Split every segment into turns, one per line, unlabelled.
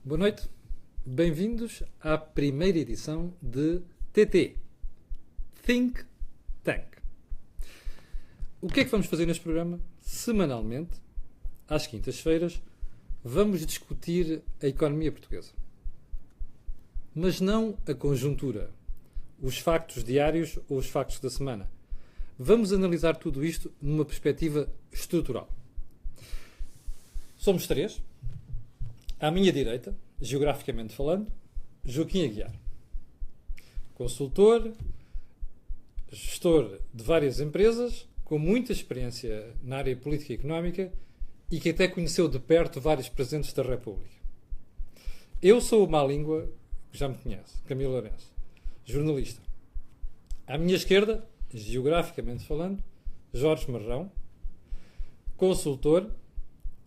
Boa noite, bem-vindos à primeira edição de TT, Think Tank. O que é que vamos fazer neste programa? Semanalmente, às quintas-feiras, vamos discutir a economia portuguesa. Mas não a conjuntura, os factos diários ou os factos da semana. Vamos analisar tudo isto numa perspectiva estrutural. Somos três. À minha direita, geograficamente falando, Joaquim Aguiar. Consultor, gestor de várias empresas, com muita experiência na área política e económica e que até conheceu de perto vários presidentes da República. Eu sou o má língua, que já me conhece, Camilo Lourenço, jornalista. À minha esquerda, geograficamente falando, Jorge Marrão, consultor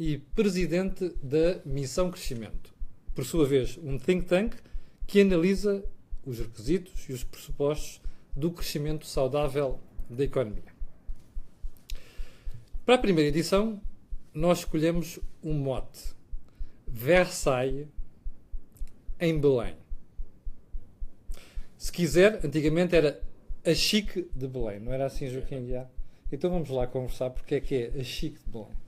e presidente da Missão Crescimento. Por sua vez, um think tank que analisa os requisitos e os pressupostos do crescimento saudável da economia. Para a primeira edição, nós escolhemos um mote: Versailles em Belém. Se quiser, antigamente era a Chique de Belém, não era assim, Joaquim Aguiar? Então vamos lá conversar porque é que é a Chique de Belém.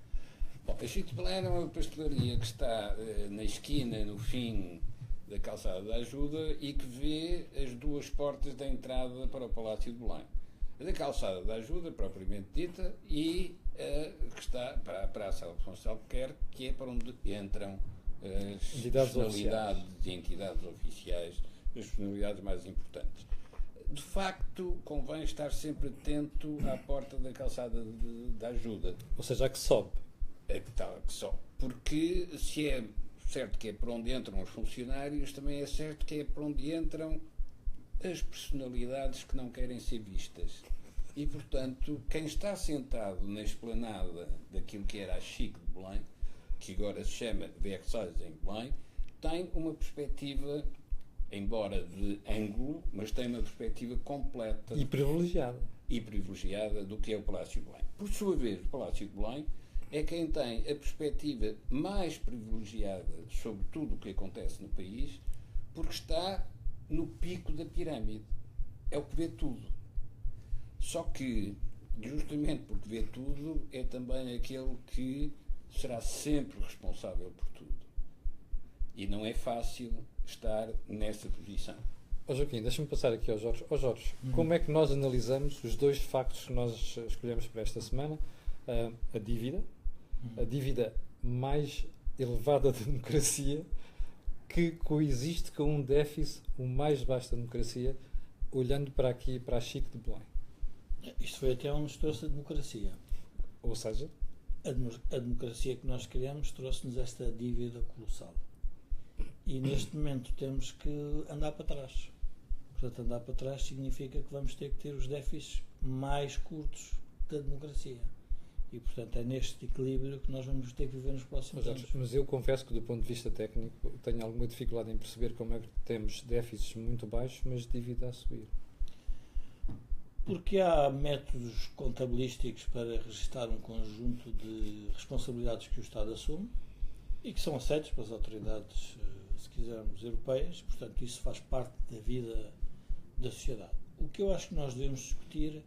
Bom, a Chique de Belém é uma pastelaria que está na esquina, no fim da Calçada da Ajuda e que vê as duas portas da entrada para o Palácio de Belém. A da Calçada da Ajuda, propriamente dita, e a que está para a Praça Alfonso Albuquerque, que é para onde entram as personalidades e entidades oficiais, as personalidades mais importantes. De facto, convém estar sempre atento à porta da Calçada da Ajuda.
Ou seja, a que sobe.
Que só. Porque se é certo que é por onde entram os funcionários, também é certo que é por onde entram as personalidades que não querem ser vistas. E, portanto, quem está sentado na esplanada daquilo que era a Chique de Belém, que agora se chama Versailles em Belém, tem uma perspectiva, embora de ângulo, mas tem uma perspectiva completa
e privilegiada
do que é o Palácio de Belém. Por sua vez, o Palácio de Belém é quem tem a perspectiva mais privilegiada sobre tudo o que acontece no país, porque está no pico da pirâmide. É o que vê tudo. Só que, justamente porque vê tudo, é também aquele que será sempre responsável por tudo. E não é fácil estar nessa posição.
Joaquim, deixa-me passar aqui ao Jorge. Jorge, como é que nós analisamos os dois factos que nós escolhemos para esta semana? A dívida mais elevada da democracia, que coexiste com um déficit o mais baixo da democracia, olhando para aqui, para a Chique de Belém.
Isto foi até onde nos trouxe a democracia.
Ou seja,
a democracia que nós criamos trouxe-nos esta dívida colossal. E neste momento temos que andar para trás. Portanto, andar para trás significa que vamos ter que ter os déficits mais curtos da democracia. E, portanto, é neste equilíbrio que nós vamos ter que viver nos próximos anos.
Mas eu confesso que, do ponto de vista técnico, tenho alguma dificuldade em perceber como é que temos déficits muito baixos, mas dívida a subir.
Porque há métodos contabilísticos para registar um conjunto de responsabilidades que o Estado assume e que são aceitos pelas autoridades, se quisermos, europeias. Portanto, isso faz parte da vida da sociedade. O que eu acho que nós devemos discutir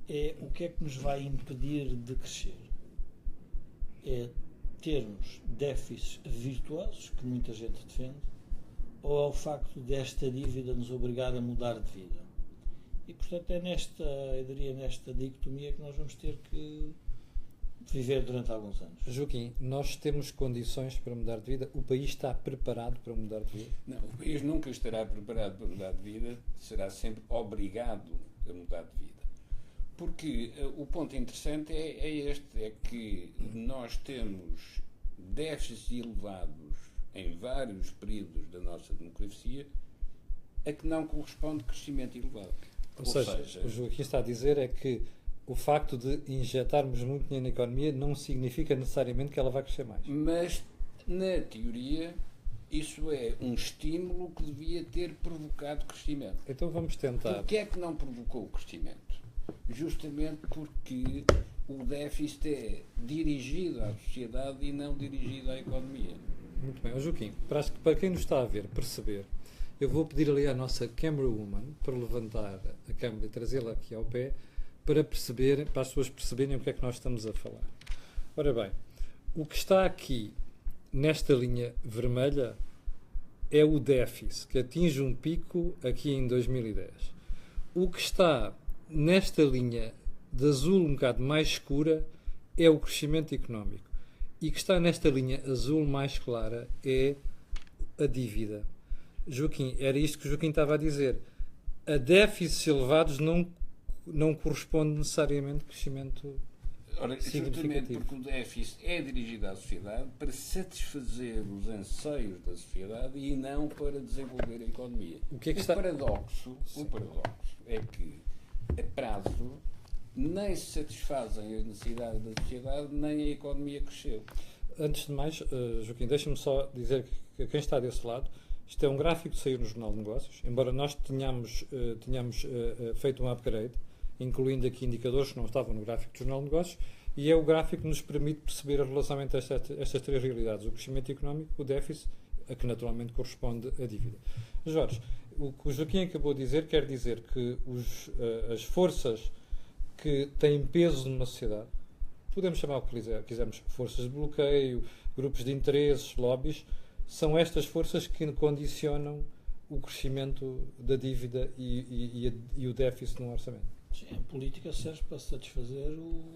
é o que é que nos vai impedir de crescer. É termos déficits virtuosos, que muita gente defende, ou é o facto desta dívida nos obrigar a mudar de vida. E, portanto, é nesta dicotomia que nós vamos ter que viver durante alguns anos.
Joaquim, nós temos condições para mudar de vida? O país está preparado para mudar de vida?
Não, o país nunca estará preparado para mudar de vida, será sempre obrigado a mudar de vida. Porque o ponto interessante é este, é que nós temos déficits elevados em vários períodos da nossa democracia a que não corresponde crescimento elevado.
Ou seja, o Joaquim está a dizer é que o facto de injetarmos muito dinheiro na economia não significa necessariamente que ela vai crescer mais.
Mas, na teoria, isso é um estímulo que devia ter provocado crescimento.
Então vamos tentar.
Porquê é que não provocou o crescimento? Justamente porque o déficit é dirigido à sociedade e não dirigido à economia.
Muito bem. Ó, Joaquim, para quem nos está a ver perceber, eu vou pedir ali à nossa camerawoman para levantar a câmera e trazê-la aqui ao pé para perceber, para as pessoas perceberem o que é que nós estamos a falar. Ora bem, o que está aqui nesta linha vermelha é o déficit, que atinge um pico aqui em 2010. O que está nesta linha de azul um bocado mais escura é o crescimento económico. E que está nesta linha azul mais clara é a dívida. Joaquim, era isto que o Joaquim estava a dizer. A déficits elevados não corresponde necessariamente a crescimento
Ora, justamente
significativo.
porque o déficit é dirigido à sociedade para satisfazer os anseios da sociedade e não para desenvolver a economia.
O que é que está...
paradoxo é que, a prazo, nem se satisfazem as necessidades da sociedade, nem a economia cresceu.
Antes de mais, Joaquim, deixa-me só dizer que quem está desse lado, isto é um gráfico que saiu no Jornal de Negócios, embora nós tenhamos feito um upgrade, incluindo aqui indicadores que não estavam no gráfico do Jornal de Negócios, e é o gráfico que nos permite perceber a relação entre estas três realidades, o crescimento económico, o déficit, a que naturalmente corresponde a dívida. Jorge, o que o Joaquim acabou de dizer quer dizer que as forças que têm peso numa sociedade, podemos chamar o que quisermos, forças de bloqueio, grupos de interesses, lobbies, são estas forças que condicionam o crescimento da dívida e o déficit no orçamento.
Sim, a política serve para satisfazer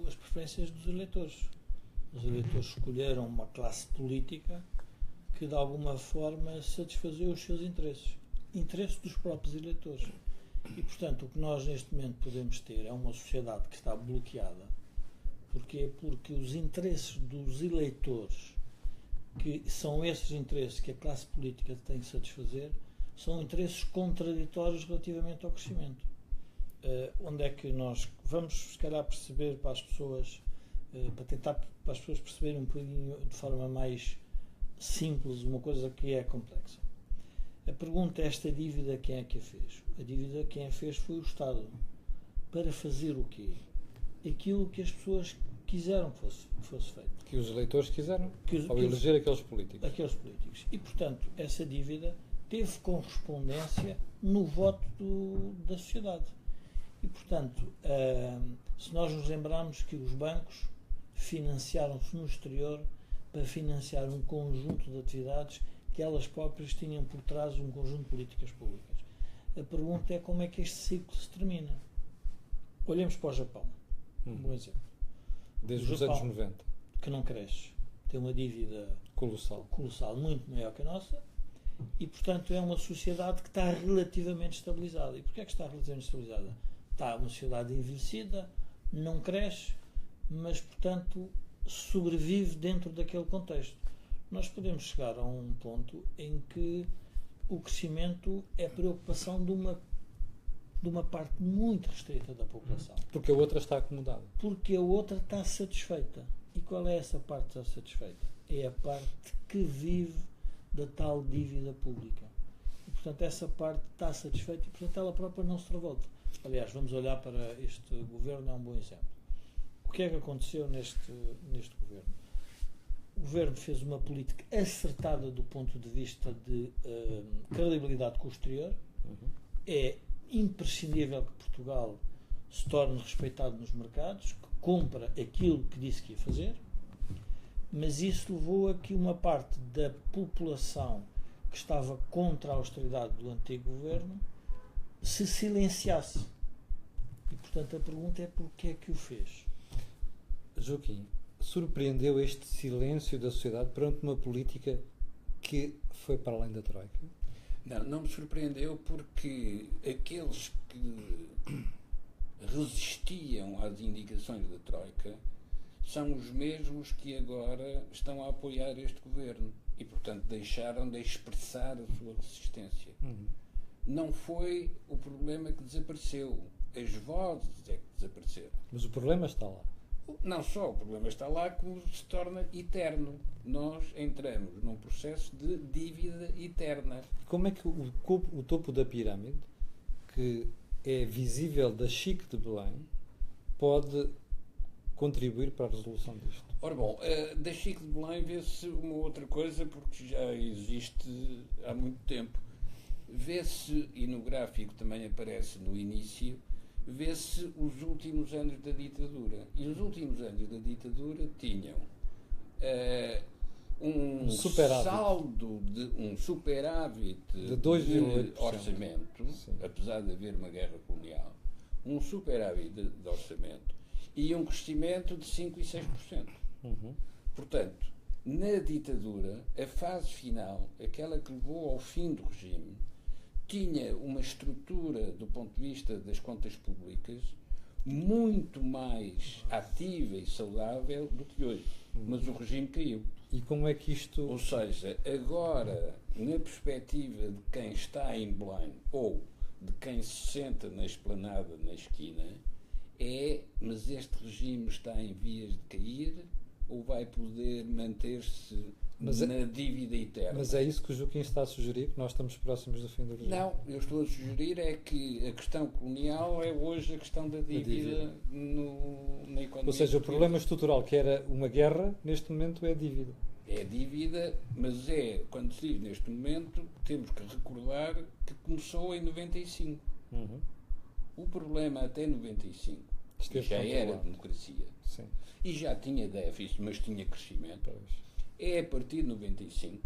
as preferências dos eleitores. Os eleitores escolheram uma classe política que, de alguma forma, satisfazeu os seus interesses dos próprios eleitores. E, portanto, o que nós, neste momento, podemos ter é uma sociedade que está bloqueada. Porquê? Porque os interesses dos eleitores, que são esses interesses que a classe política tem que satisfazer, são interesses contraditórios relativamente ao crescimento. Onde é que nós vamos, se calhar, perceber para as pessoas, para tentar para as pessoas perceberem um bocadinho de forma mais simples uma coisa que é complexa. A pergunta é: esta dívida, quem é que a fez? A dívida, quem a fez foi o Estado. Para fazer o quê? Aquilo que as pessoas quiseram que fosse feito.
Que os eleitores quiseram, ao eleger aqueles políticos.
E, portanto, essa dívida teve correspondência no voto da sociedade. E, portanto, se nós nos lembrarmos que os bancos financiaram-se no exterior para financiar um conjunto de atividades que elas próprias tinham por trás um conjunto de políticas públicas. A pergunta é como é que este ciclo se termina. Olhemos para o Japão, um bom exemplo.
Desde os anos 90.
Que não cresce. Tem uma dívida colossal, muito maior que a nossa, e, portanto, é uma sociedade que está relativamente estabilizada. E porquê é que está relativamente estabilizada? Está uma sociedade envelhecida, não cresce, mas, portanto, sobrevive dentro daquele contexto. Nós podemos chegar a um ponto em que o crescimento é preocupação de uma parte muito restrita da população.
Porque a outra está acomodada.
Porque a outra está satisfeita. E qual é essa parte que está satisfeita? É a parte que vive da tal dívida pública. E, portanto, essa parte está satisfeita e, portanto, ela própria não se revolta. Aliás, vamos olhar para este governo, é um bom exemplo. O que é que aconteceu neste governo? O governo fez uma política acertada do ponto de vista de credibilidade com o exterior. É imprescindível que Portugal se torne respeitado nos mercados, que cumpra aquilo que disse que ia fazer, mas isso levou a que uma parte da população que estava contra a austeridade do antigo governo se silenciasse. E, portanto, a pergunta é porquê é que o fez?
Joaquim, surpreendeu este silêncio da sociedade perante uma política que foi para além da Troika?
Não me surpreendeu, porque aqueles que resistiam às indicações da Troika são os mesmos que agora estão a apoiar este governo e, portanto, deixaram de expressar a sua resistência. Não foi o problema que desapareceu, as vozes é que desapareceram.
Mas o problema está lá.
Não só o problema está lá, como se torna eterno. Nós entramos num processo de dívida eterna.
Como é que o topo da pirâmide, que é visível da Chique de Belém, pode contribuir para a resolução disto?
Ora bom, da Chico de Belém vê-se uma outra coisa, porque já existe há muito tempo. Vê-se, e no gráfico também aparece no início, vê-se os últimos anos da ditadura. E os últimos anos da ditadura tinham um saldo, um superávit
de 2,8%
de orçamento,
sim,
apesar de haver uma guerra colonial, um superávit de orçamento e um crescimento de 5% e 6%.
Uhum.
Portanto, na ditadura, a fase final, aquela que levou ao fim do regime, tinha uma estrutura, do ponto de vista das contas públicas, muito mais ativa e saudável do que hoje. Mas o regime caiu.
E como é que isto...
Ou seja, agora, na perspectiva de quem está em Belém ou de quem se senta na esplanada, na esquina, mas este regime está em vias de cair ou vai poder manter-se na dívida eterna?
Mas é isso que o Joaquim está a sugerir, que nós estamos próximos do fim do regime?
Não, eu estou a sugerir é que a questão colonial é hoje a questão da dívida na economia.
Ou seja, o problema estrutural, que era uma guerra, neste momento é a dívida.
É dívida, mas quando se diz neste momento, temos que recordar que começou em 95.
Uhum.
O problema até 95 já era democracia.
Sim.
E já tinha déficit, mas tinha crescimento.
Pois.
É a partir de 95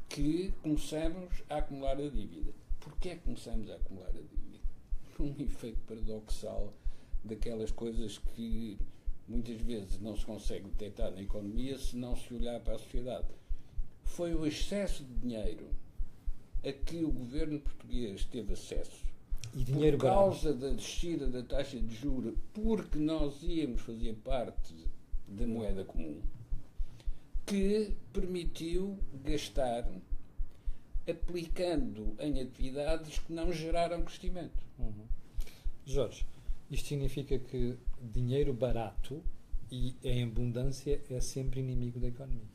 que começamos a acumular a dívida. Porquê é que começamos a acumular a dívida? Por um efeito paradoxal daquelas coisas que muitas vezes não se consegue detectar na economia se não se olhar para a sociedade. Foi o excesso de dinheiro a que o governo português teve acesso
E dinheiro
por causa da descida da taxa de juros, porque nós íamos fazer parte da moeda comum, que permitiu gastar aplicando em atividades que não geraram crescimento.
Uhum. Jorge, isto significa que dinheiro barato e em abundância é sempre inimigo da economia?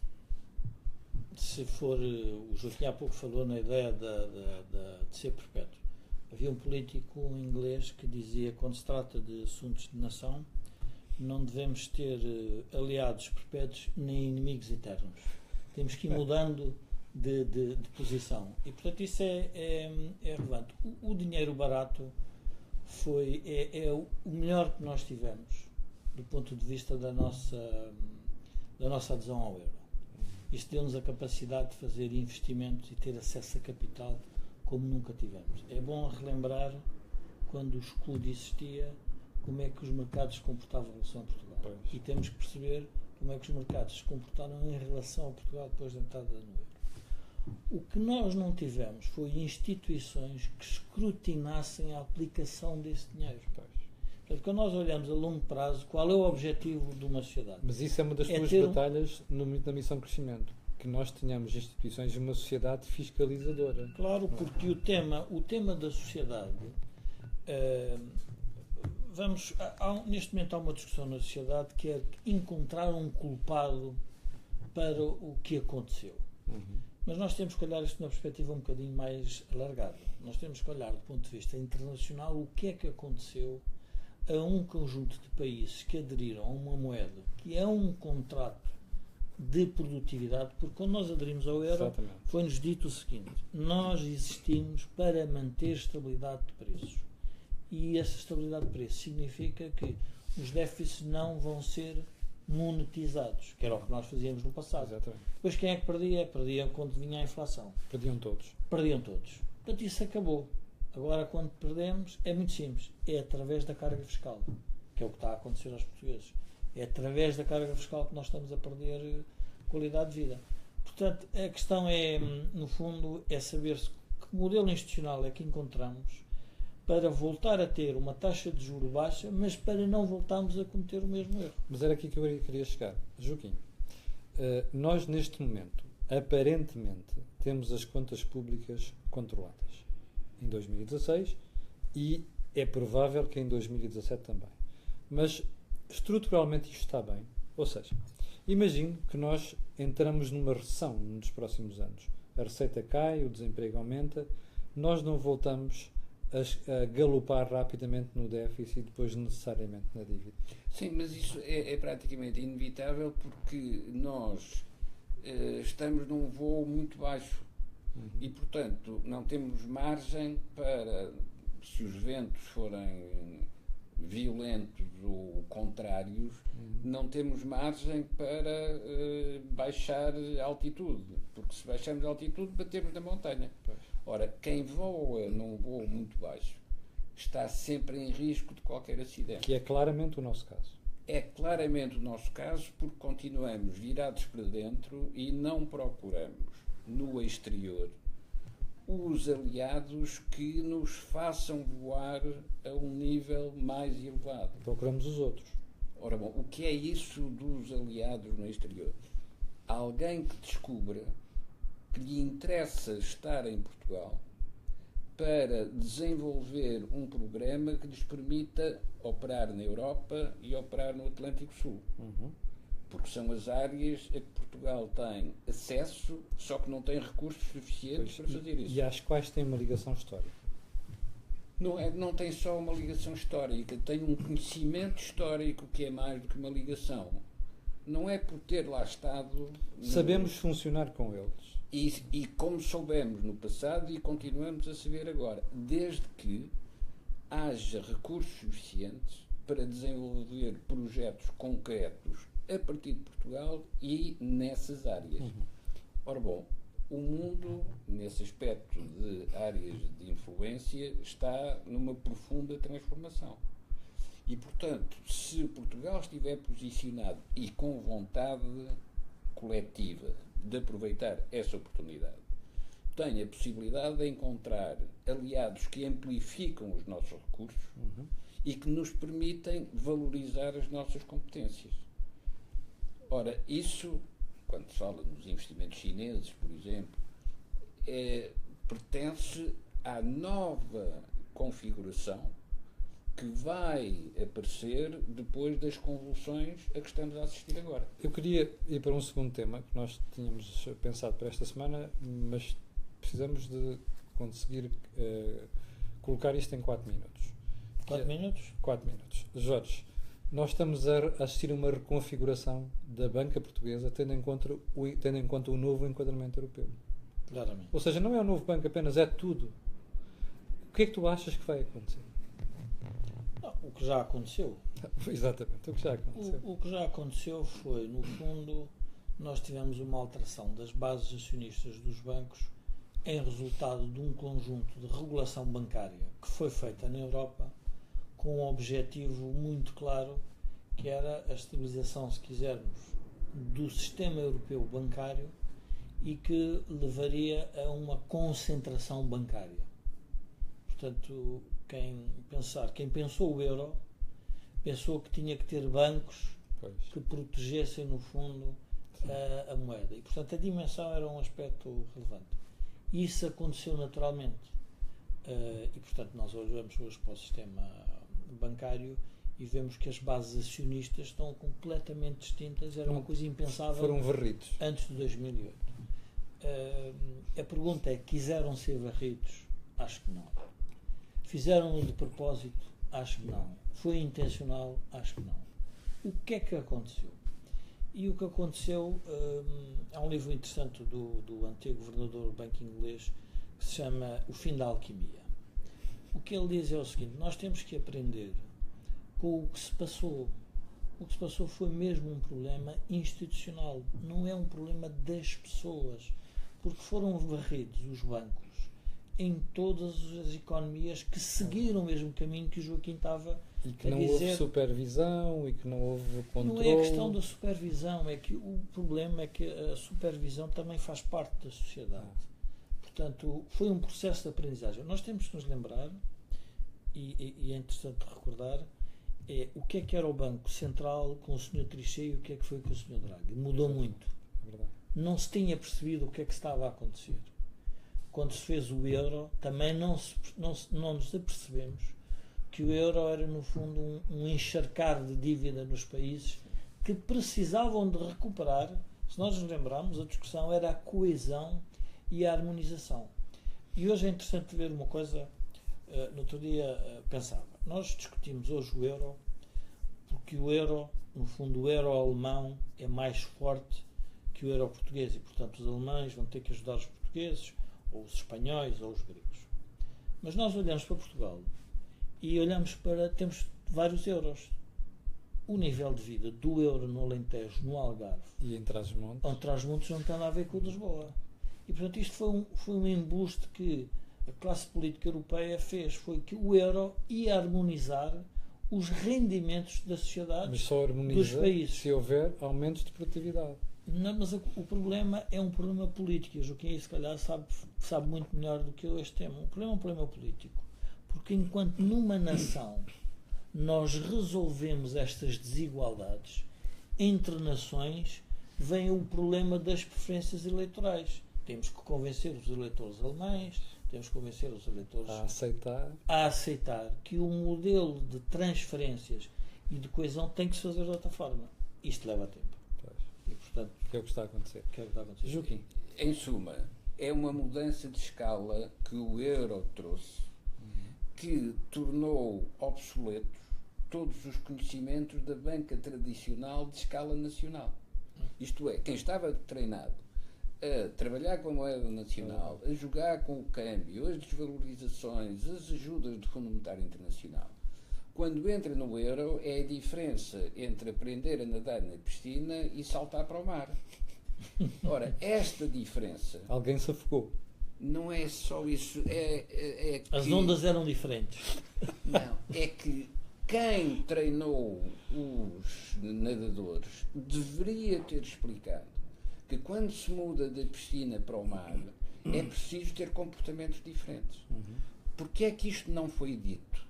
Se for, o Joaquim há pouco falou na ideia de ser perpétuo. Havia um político inglês que dizia que quando se trata de assuntos de nação não devemos ter aliados perpétuos nem inimigos eternos. Temos que ir mudando de posição. E, portanto, isso é relevante. O dinheiro barato é o melhor que nós tivemos do ponto de vista da nossa adesão ao euro. Isto deu-nos a capacidade de fazer investimentos e ter acesso a capital como nunca tivemos. É bom relembrar quando o escudo existia, como é que os mercados se comportavam em relação a Portugal.
Pois.
E temos que perceber como é que os mercados se comportaram em relação a Portugal depois da entrada no euro. O que nós não tivemos foi instituições que escrutinassem a aplicação desse dinheiro. Portanto, quando nós olhamos a longo prazo, qual é o objetivo de uma sociedade?
Mas isso é uma das tuas batalhas na Missão Crescimento, que nós tenhamos instituições e uma sociedade fiscalizadora.
Claro, porque o tema da sociedade... neste momento há uma discussão na sociedade que é encontrar um culpado para o que aconteceu.
Uhum.
Mas nós temos que olhar isto numa perspectiva um bocadinho mais alargada. Nós temos que olhar do ponto de vista internacional o que é que aconteceu a um conjunto de países que aderiram a uma moeda que é um contrato de produtividade, porque quando nós aderimos ao euro foi-nos dito o seguinte: nós existimos para manter estabilidade de preços. E essa estabilidade de preços significa que os déficits não vão ser monetizados, que era o que nós fazíamos no passado.
Exatamente.
Depois quem é que perdia? Perdia quando vinha a inflação.
Perdiam todos.
Portanto, isso acabou. Agora, quando perdemos, é muito simples. É através da carga fiscal, que é o que está a acontecer aos portugueses. É através da carga fiscal que nós estamos a perder qualidade de vida. Portanto, a questão é, no fundo, é saber que modelo institucional é que encontramos para voltar a ter uma taxa de juro baixa, mas para não voltarmos a cometer o mesmo erro.
Mas era aqui que eu queria chegar. Joaquim, nós neste momento, aparentemente, temos as contas públicas controladas. Em 2016 e é provável que em 2017 também. Mas estruturalmente isto está bem. Ou seja, imagine que nós entramos numa recessão nos próximos anos. A receita cai, o desemprego aumenta, nós não voltamos a galopar rapidamente no déficit e depois necessariamente na dívida.
Sim, mas isso é praticamente inevitável porque nós estamos num voo muito baixo e, portanto, não temos margem para, se os ventos forem violentos ou contrários, não temos margem para baixar a altitude, porque se baixarmos a altitude batemos na montanha. Ora, quem voa num voo muito baixo está sempre em risco de qualquer acidente.
Que é claramente o nosso caso.
É claramente o nosso caso porque continuamos virados para dentro e não procuramos no exterior os aliados que nos façam voar a um nível mais elevado.
Procuramos os outros.
Ora bom, o que é isso dos aliados no exterior? Alguém que descubra que lhe interessa estar em Portugal para desenvolver um programa que lhes permita operar na Europa e operar no Atlântico Sul. Porque são as áreas a que Portugal tem acesso, só que não tem recursos suficientes para fazer isso.
E às quais tem uma ligação histórica.
Não tem só uma ligação histórica, tem um conhecimento histórico que é mais do que uma ligação. Não é por ter lá estado...
Sabemos funcionar com eles.
E como soubemos no passado e continuamos a saber agora, desde que haja recursos suficientes para desenvolver projetos concretos a partir de Portugal e nessas áreas. Ora bom, o mundo, nesse aspecto de áreas de influência, está numa profunda transformação. E, portanto, se Portugal estiver posicionado e com vontade coletiva de aproveitar essa oportunidade, tem a possibilidade de encontrar aliados que amplificam os nossos recursos e que nos permitem valorizar as nossas competências. Ora, isso, quando se fala nos investimentos chineses, por exemplo, pertence à nova configuração que vai aparecer depois das convulsões a que estamos a assistir agora.
Eu queria ir para um segundo tema que nós tínhamos pensado para esta semana, mas precisamos de conseguir colocar isto em 4 minutos.
4 minutos?
4 minutos. Jorge, nós estamos a assistir a uma reconfiguração da banca portuguesa tendo em conta o novo enquadramento europeu.
Claramente.
Ou seja, não é o novo banco apenas, é tudo. O que é que tu achas que vai acontecer?
O que já aconteceu.
Exatamente, o que já aconteceu.
O que já aconteceu foi, no fundo, nós tivemos uma alteração das bases acionistas dos bancos em resultado de um conjunto de regulação bancária que foi feita na Europa com um objetivo muito claro, que era a estabilização, se quisermos, do sistema europeu bancário e que levaria a uma concentração bancária. Portanto, quem pensou o euro pensou que tinha que ter bancos que protegessem, no fundo, a moeda. E, portanto, a dimensão era um aspecto relevante. Isso aconteceu naturalmente. E, portanto, nós olhamos hoje para o sistema bancário e vemos que as bases acionistas estão completamente distintas. Era uma coisa impensável.
Foram varridos
antes de 2008. A pergunta é: quiseram ser varridos? Acho que não. Fizeram-no de propósito? Acho que não. Foi intencional? Acho que não. O que é que aconteceu? E o que aconteceu, há um livro interessante do antigo governador do Banco Inglês que se chama O Fim da Alquimia. O que ele diz é o seguinte: nós temos que aprender com o que se passou. O que se passou foi mesmo um problema institucional, não é um problema das pessoas, porque foram varridos os bancos em todas as economias que seguiram o mesmo caminho que o Joaquim estava a dizer.
E que não houve supervisão e que não houve controle.
Não é a questão da supervisão, é que o problema é que a supervisão também faz parte da sociedade. Portanto, foi um processo de aprendizagem. Nós temos que nos lembrar, e é interessante recordar, o que é que era o Banco Central com o Sr. Trichet e o que é que foi com o Sr. Draghi. Mudou muito. Não se tinha percebido o que é que estava a acontecer. Quando se fez o euro, também não nos apercebemos que o euro era, no fundo, um encharcar de dívida nos países que precisavam de recuperar. Se nós nos lembrarmos, a discussão era a coesão e a harmonização. E hoje é interessante ver uma coisa. no outro dia pensava, nós discutimos hoje o euro porque o euro, no fundo, o euro alemão é mais forte que o euro português e, portanto, os alemães vão ter que ajudar os portugueses, ou os espanhóis, ou os gregos. Mas nós olhamos para Portugal e olhamos para... temos vários euros. O nível de vida do euro no Alentejo, no Algarve
E em Trás-os-Montes
não tem nada a ver com o de Lisboa. E, portanto, isto foi um embuste que a classe política europeia fez. Foi que o euro ia harmonizar os rendimentos da sociedade
Mas só
dos
harmoniza
países.
se houver aumentos de produtividade.
Não, mas o problema é um problema político. E o Joaquim, se calhar, sabe muito melhor do que eu este tema. O problema é um problema político. Porque enquanto numa nação nós resolvemos estas desigualdades entre nações, vem o problema das preferências eleitorais. Temos que convencer os eleitores alemães, temos que convencer os eleitores a aceitar que o modelo de transferências e de coesão tem que se fazer de outra forma. Isto leva tempo. E, portanto,
Que é o que está a acontecer.
Joaquim.
Em suma, é uma mudança de escala que o euro trouxe, que tornou obsoletos todos os conhecimentos da banca tradicional de escala nacional. Isto é, quem estava treinado a trabalhar com a moeda nacional, a jogar com o câmbio, as desvalorizações, as ajudas do Fundo Monetário Internacional, quando entra no euro é a diferença entre aprender a nadar na piscina e saltar para o mar. Ora, esta diferença...
Alguém se afogou.
Não é só isso. É que,
as ondas eram diferentes.
Não, é que quem treinou os nadadores deveria ter explicado que quando se muda da piscina para o mar é preciso ter comportamentos diferentes. Porquê é que isto não foi dito?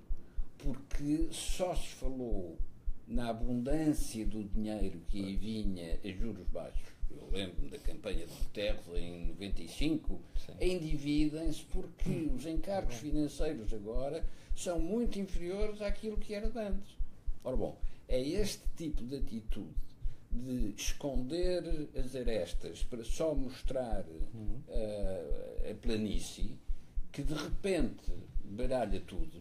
Porque só se falou na abundância do dinheiro que aí vinha a juros baixos. Eu lembro-me da campanha de Guterres em 95, endividem-se porque os encargos financeiros agora são muito inferiores àquilo que era de antes. Ora bom, é este tipo de atitude de esconder as arestas para só mostrar a planície que de repente baralha tudo,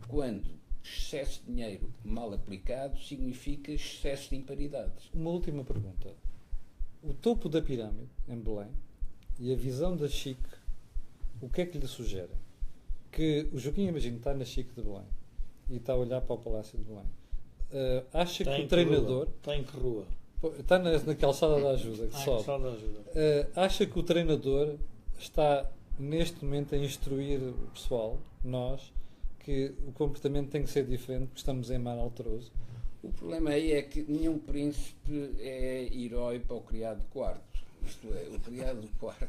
quando excesso de dinheiro mal aplicado significa excesso de imparidades.
Uma última pergunta. O topo da pirâmide, em Belém, e a visão da Chique, o que é que lhe sugere? Que o Joaquim, imagino, está na Chique de Belém e está a olhar para o Palácio de Belém. Acha que o treinador...
Está em que rua?
Está na calçada da ajuda, que sobe.
Calçada da ajuda.
Acha que o treinador está, neste momento, a instruir o pessoal, nós, que o comportamento tem que ser diferente, porque estamos em mar alteroso?
O problema aí é que nenhum príncipe é herói para o criado de quarto. Isto é, o criado de quarto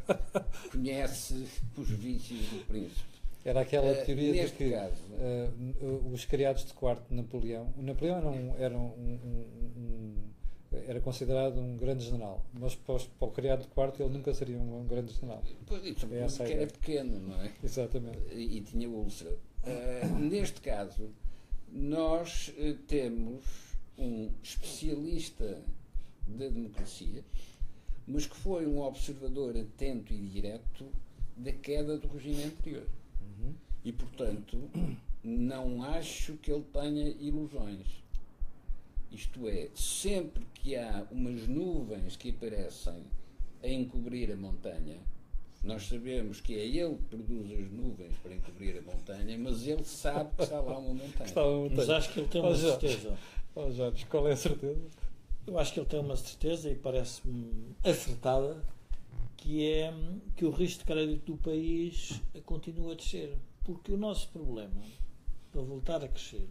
conhece os vícios do príncipe.
Era aquela teoria de que
caso,
os criados de quarto de Napoleão... O Napoleão era considerado um grande general, mas para o criado de quarto ele nunca seria um grande general.
Pois, isso porque era pequeno, não é?
Exatamente.
E tinha úlcera. Neste caso, nós temos um especialista da democracia, mas que foi um observador atento e direto da queda do regime anterior. E, portanto, não acho que ele tenha ilusões. Isto é, sempre que há umas nuvens que aparecem a encobrir a montanha, nós sabemos que é ele que produz as nuvens para encobrir a montanha, mas ele sabe que está lá uma montanha.
Mas acho que ele tem uma certeza.
Jorge, qual é a certeza?
Eu acho que ele tem uma certeza e parece-me acertada, que é que o risco de crédito do país continua a descer. Porque o nosso problema, para voltar a crescer,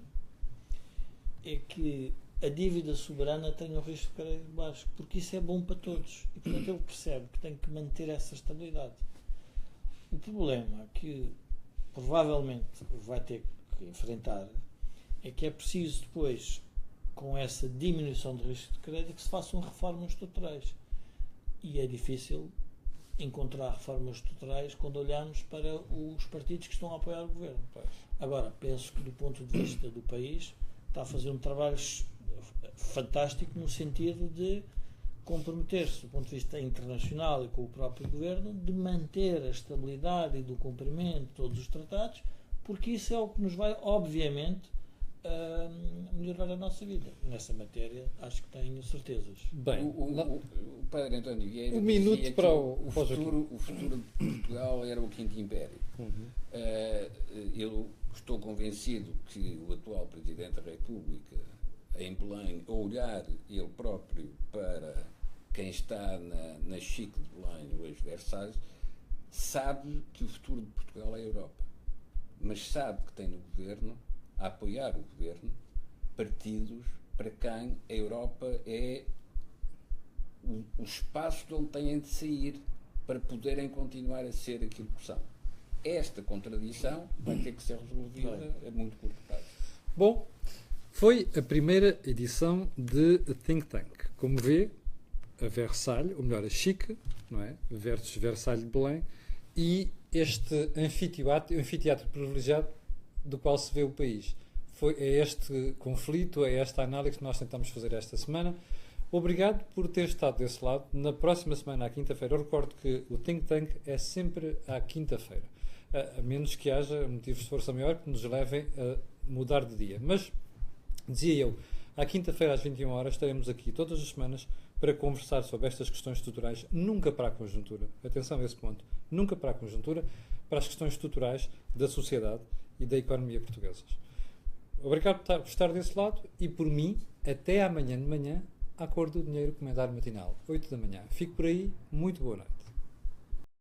é que a dívida soberana tem um risco de crédito baixo, porque isso é bom para todos. E, portanto, ele percebe que tem que manter essa estabilidade. O problema que provavelmente vai ter que enfrentar é que é preciso depois, com essa diminuição de risco de crédito, que se façam reformas estruturais. E é difícil encontrar reformas estruturais quando olhamos para os partidos que estão a apoiar o governo. Agora, penso que do ponto de vista do país está a fazer um trabalho fantástico no sentido de comprometer-se do ponto de vista internacional e com o próprio governo de manter a estabilidade e do cumprimento de todos os tratados porque isso é o que nos vai, obviamente, melhorar a nossa vida. Nessa matéria, acho que tenho certezas.
Bem,
O padre António Vieira
um minuto
dizia
para
que
o
o futuro de Portugal era o Quinto Império. Eu estou convencido que o atual Presidente da República, em Belém, a olhar ele próprio para quem está na Chique de Belém, no ex-Versalhes, sabe que o futuro de Portugal é a Europa. Mas sabe que tem no governo, a apoiar o governo, partidos para quem a Europa é o espaço de onde têm de sair para poderem continuar a ser aquilo que são. Esta contradição vai ter que ser resolvida a muito curto prazo.
bom, foi a primeira edição de Think Tank. Como vê, a Versalhes, ou melhor, a Chique, não é? Versus Versalhes de Belém, e este anfiteatro privilegiado do qual se vê o país. É este conflito, é esta análise que nós tentamos fazer esta semana. Obrigado por ter estado desse lado. Na próxima semana, à quinta-feira, eu recordo que o Think Tank é sempre à quinta-feira, a menos que haja motivos de força maior que nos levem a mudar de dia. Mas, dizia eu, à quinta-feira às 21 horas estaremos aqui todas as semanas para conversar sobre estas questões estruturais, nunca para a conjuntura. Atenção a esse ponto. Nunca para a conjuntura, para as questões estruturais da sociedade e da economia portuguesas. Obrigado por estar desse lado e, por mim, até amanhã de manhã, à cor do dinheiro, comentário matinal, 8 da manhã. Fico por aí. Muito boa noite.